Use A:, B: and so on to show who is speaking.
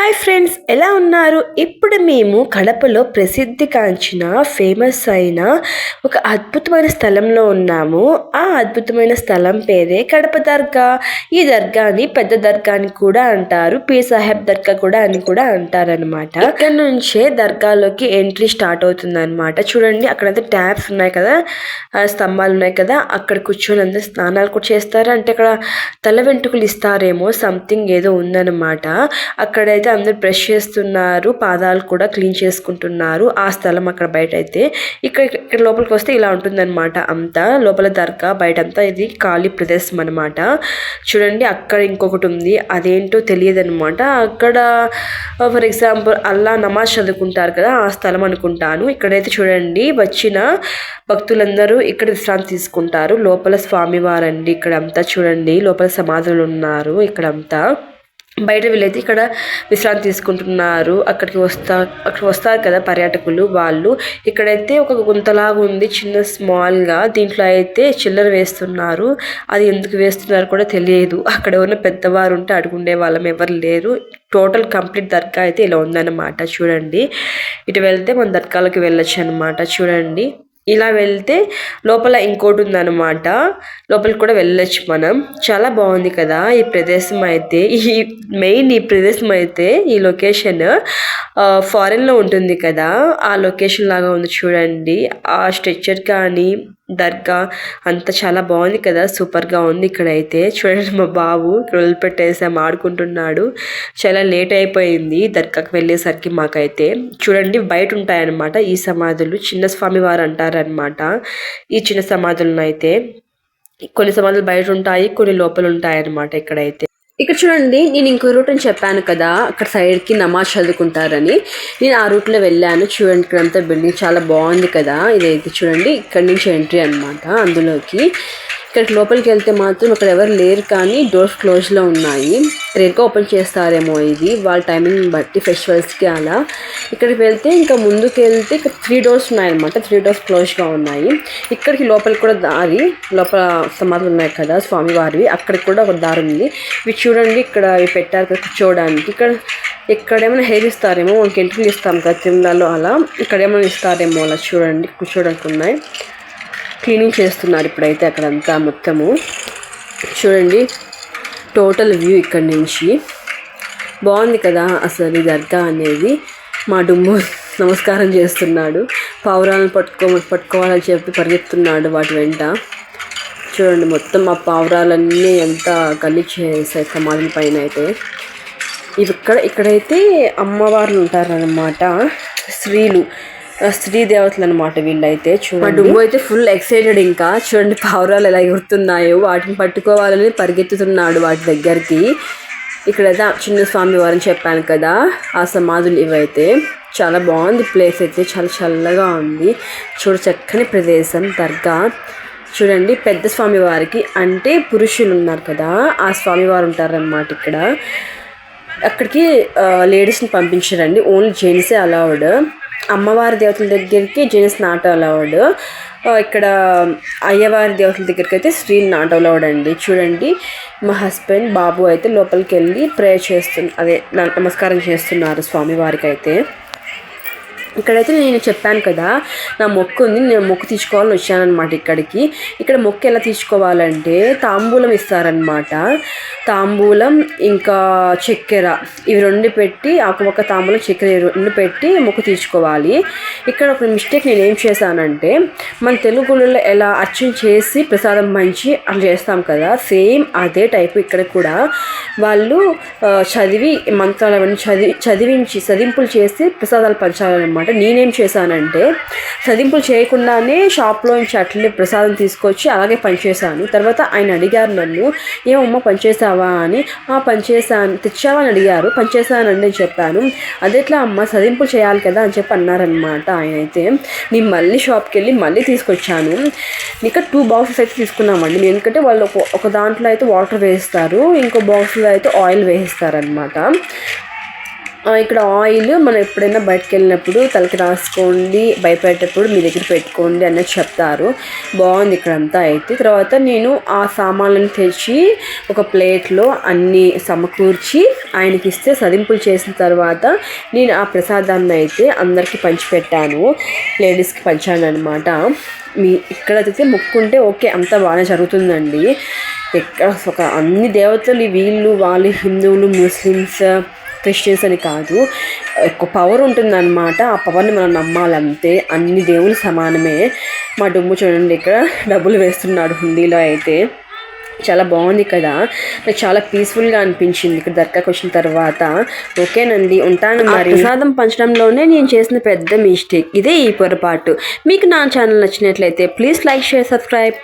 A: Hi friends, ఎలా ఉన్నారు? ఇప్పుడు మేము కడపలో ప్రసిద్ధిగాంచిన ఫేమస్ అయిన ఒక అద్భుతమైన స్థలంలో ఉన్నాము. ఆ అద్భుతమైన స్థలం పేరే కడప దర్గా. ఈ దర్గాని పెద్ద దర్గా అని కూడా అంటారు, పీర్ సాహెబ్ దర్గా కూడా అని కూడా అంటారనమాట. ఇక్కడ నుంచే దర్గాలోకి ఎంట్రీ స్టార్ట్ అవుతుంది అనమాట. చూడండి, అక్కడైతే ట్యాప్స్ ఉన్నాయి కదా, స్తంభాలు ఉన్నాయి కదా, అక్కడ కూర్చొని అందరూ స్నానాలు కూడా చేస్తారు. అంటే అక్కడ తల వెంట్రుకలు ఇస్తారేమో, సంథింగ్ ఏదో ఉందన్నమాట. అక్కడైతే అందరు బ్రష్ చేస్తున్నారు, పాదాలు కూడా క్లీన్ చేసుకుంటున్నారు. ఆ స్థలం అక్కడ బయట అయితే. ఇక్కడ లోపలికి వస్తే ఇలా ఉంటుందన్నమాట. అంతా లోపల దర్గా, బయట అంతా ఇది ఖాళీ ప్రదేశం అనమాట. చూడండి, అక్కడ ఇంకొకటి ఉంది, అదేంటో తెలియదు అనమాట. అక్కడ ఫర్ ఎగ్జాంపుల్ అల్లా నమాజ్ చదువుకుంటారు కదా, ఆ స్థలం అనుకుంటాను. ఇక్కడైతే చూడండి, వచ్చిన భక్తులందరూ ఇక్కడ విశ్రాంతి తీసుకుంటారు. లోపల స్వామివారండి ఇక్కడ అంతా. చూడండి, లోపల సమాధులు ఉన్నారు ఇక్కడంతా. బయట వీళ్ళైతే ఇక్కడ విశ్రాంతి తీసుకుంటున్నారు. అక్కడికి వస్తారు కదా పర్యాటకులు, వాళ్ళు. ఇక్కడైతే ఒక గుంతలాగా ఉంది, చిన్న స్మాల్గా. దీంట్లో అయితే చిల్లర వేస్తున్నారు. అది ఎందుకు వేస్తున్నారు కూడా తెలియదు. అక్కడ ఉన్న పెద్దవారు ఉంటే అడుగుండే వాళ్ళం, ఎవరు లేరు. టోటల్ కంప్లీట్ దర్గా అయితే ఇలా ఉందన్నమాట. చూడండి, ఇటు వెళ్తే మన దర్గాలోకి వెళ్ళొచ్చు అనమాట. చూడండి, ఇలా వెళ్తే లోపల ఇంకోటి ఉందన్నమాట, లోపలికి కూడా వెళ్ళొచ్చు మనం. చాలా బాగుంది కదా ఈ ప్రదేశం అయితే. ఈ ప్రదేశం అయితే, ఈ లొకేషన్ ఫారెన్లో ఉంటుంది కదా, ఆ లొకేషన్ లాగా ఉంది. చూడండి, ఆ స్ట్రక్చర్ కానీ దర్గా అంతా చాలా బాగుంది కదా, సూపర్గా ఉంది. ఇక్కడైతే చూడండి, మా బాబు ఇక్కడ వదిలిపెట్టేసాం, ఆడుకుంటున్నాడు. చాలా లేట్ అయిపోయింది దర్గాకి వెళ్ళేసరికి మాకైతే. చూడండి, బయట ఉంటాయన్నమాట ఈ సమాధులు. చిన్న స్వామి వారు అంటారనమాట ఈ చిన్న సమాధులను అయితే. కొన్ని సమాధులు బయట ఉంటాయి, కొన్ని లోపల ఉంటాయి అన్నమాట ఇక్కడైతే. ఇక్కడ చూడండి, నేను ఇంకో రూట్ అని చెప్పాను కదా, అక్కడ సైడ్కి నమాజ్ చదువుకుంటారని. నేను ఆ రూట్లో వెళ్ళాను. చూడండి, ఇక్కడంతా బిల్డింగ్ చాలా బాగుంది కదా. ఇదైతే చూడండి, ఇక్కడ నుంచి ఎంట్రీ అనమాట అందులోకి. ఇక్కడికి లోపలికి వెళ్తే మాత్రం అక్కడ ఎవరు లేరు, కానీ డోర్స్ క్లోజ్లో ఉన్నాయి. రేట్గా ఓపెన్ చేస్తారేమో ఇది వాళ్ళ టైమింగ్ బట్టి, ఫెస్టివల్స్కి అలా. ఇక్కడికి వెళ్తే ఇంకా ముందుకు వెళ్తే ఇక్కడ 3 డోర్స్ ఉన్నాయన్నమాట. 3 డోర్స్ క్లోజ్గా ఉన్నాయి. ఇక్కడికి లోపలికి కూడా దారి, లోపల సమాధులు ఉన్నాయి కదా స్వామివారివి, అక్కడికి కూడా ఒక దారి ఉంది. ఇవి చూడండి, ఇక్కడ ఇవి పెట్టారు కదా కూర్చోవడానికి. ఇక్కడ ఏమైనా హెయిర్ ఇస్తారేమో, మనకి ఎంట్రీలు ఇస్తాం కదా తిరుమలలో, అలా ఇక్కడ ఏమైనా ఇస్తారేమో అలా. చూడండి, కూర్చోడానికి ఉన్నాయి. క్లీనింగ్ చేస్తున్నారు ఇప్పుడైతే అక్కడంతా మొత్తము. చూడండి, టోటల్ వ్యూ ఇక్కడ నుంచి బాగుంది కదా అసలు ఈ దర్గా అనేది. మా డుమ్ము నమస్కారం చేస్తున్నాడు, పావురాలను పట్టుకోవాలని చెప్పి పరిగెత్తున్నాడు వాటి వెంట. చూడండి, మొత్తం ఆ పావురాలన్నీ ఎంత గలీజ్ చేసాయి సమాధుల పైన అయితే. ఇక్కడైతే అమ్మవార్లు ఉంటారనమాట, స్త్రీ దేవతలు అనమాట వీళ్ళైతే. చూడండి, మా డుమ్ము అయితే ఫుల్ ఎక్సైటెడ్. ఇంకా చూడండి, పావురాలు ఎలా ఎగురుతున్నాయో, వాటిని పట్టుకోవాలని పరిగెత్తుతున్నాడు వాటి దగ్గరికి. ఇక్కడైతే చిన్న స్వామి వారని చెప్పాను కదా, ఆ సమాధులు ఇవైతే. చాలా బాగుంది ప్లేస్ అయితే, చాలా చల్లగా ఉంది. చక్కని ప్రదేశం దర్గా. చూడండి, పెద్ద స్వామివారికి అంటే పురుషులు ఉన్నారు కదా, ఆ స్వామివారు ఉంటారనమాట ఇక్కడ. అక్కడికి లేడీస్ని పంపించారండి, ఓన్లీ జెంట్సే అలౌడ్. అమ్మవారి దేవతల దగ్గరికి జెంట్స్ నాట్ అలౌడ్. ఇక్కడ అయ్యవారి దేవతల దగ్గరికి అయితే స్త్రీలు నాట్ అలౌడ్ అండి. చూడండి, మా హస్బెండ్ బాబు అయితే లోపలికి వెళ్ళి ప్రేయర్ నమస్కారం చేస్తున్నారు స్వామివారికి అయితే. ఇక్కడైతే నేను చెప్పాను కదా, నా మొక్కు ఉంది, నేను మొక్కు తీసుకోవాలని వచ్చానమాట ఇక్కడికి. ఇక్కడ మొక్కు ఎలా తీసుకోవాలంటే, తాంబూలం ఇస్తారనమాట. తాంబూలం ఇంకా చక్కెర, ఇవి 2 పెట్టి, ఒక తాంబూలం చక్కెర 2 పెట్టి మొక్కు తీసుకోవాలి. ఇక్కడ ఒక మిస్టేక్ నేను ఏం చేశానంటే, మన తెలుగులో ఎలా అర్చన చేసి ప్రసాదం పంచి అలా చేస్తాం కదా, సేమ్ అదే టైపు ఇక్కడ కూడా వాళ్ళు చదివి మంత్రాలు అవన్నీ చదివింపులు చేసి ప్రసాదాలు పంచాలన్నమాట. నేనేం చేశానంటే, చదింపులు చేయకుండానే షాప్లో నుంచి అట్లే ప్రసాదం తీసుకొచ్చి అలాగే పనిచేశాను. తర్వాత ఆయన అడిగారు నన్ను, ఏమమ్మా పనిచేసావా అని. పనిచేసాను, తెచ్చావా అని అడిగారు. పనిచేశానండి అని చెప్పాను. అదెట్లా అమ్మ, చదింపులు చేయాలి కదా అని చెప్పి అన్నారనమాట ఆయన అయితే. నేను మళ్ళీ షాప్కి వెళ్ళి మళ్ళీ తీసుకొచ్చాను. ఇంకా 2 బాక్సెస్ అయితే తీసుకున్నామండి. ఎందుకంటే వాళ్ళు ఒక దాంట్లో అయితే వాటర్ వేస్తారు, ఇంకో బాక్స్లో అయితే ఆయిల్ వేస్తారనమాట. ఇక్కడ ఆయిల్ మనం ఎప్పుడైనా బయటకు వెళ్ళినప్పుడు తలకి రాసుకోండి, భయపడేటప్పుడు మీ దగ్గర పెట్టుకోండి అన్నది చెప్తారు. బాగుంది ఇక్కడంతా. అయితే తర్వాత నేను ఆ సామాన్లను తెచ్చి ఒక ప్లేట్లో అన్నీ సమకూర్చి ఆయనకి ఇస్తే సదింపులు చేసిన తర్వాత నేను ఆ ప్రసాదాన్ని అయితే అందరికీ పంచిపెట్టాను, లేడీస్కి పంచాను అనమాట. ఇక్కడైతే మొక్కుంటే ఓకే అంతా బాగానే జరుగుతుందండి. ఎక్కడ ఒక అన్ని దేవతలు వీళ్ళు వాళ్ళు హిందువులు ముస్లిమ్స్ క్రిస్టియన్స్ అని కాదు, ఎక్కువ పవర్ ఉంటుందన్నమాట. ఆ పవర్ని మనం నమ్మాలంతే. అన్ని దేవుళ్ళు సమానమే. మా డుమ్ము చూడండి ఇక్కడ డబ్బులు వేస్తున్నాడు హుండీలో. అయితే చాలా బాగుంది కదా, నాకు చాలా పీస్ఫుల్గా అనిపించింది ఇక్కడ దర్గాకి వచ్చిన తర్వాత. ఓకేనండి, ఉంటాను. మరి ప్రసాదం పంచడంలోనే నేను చేసిన పెద్ద మిస్టేక్ ఇదే, ఈ పొరపాటు. మీకు నా ఛానల్ నచ్చినట్లయితే ప్లీజ్ లైక్, షేర్, సబ్స్క్రైబ్.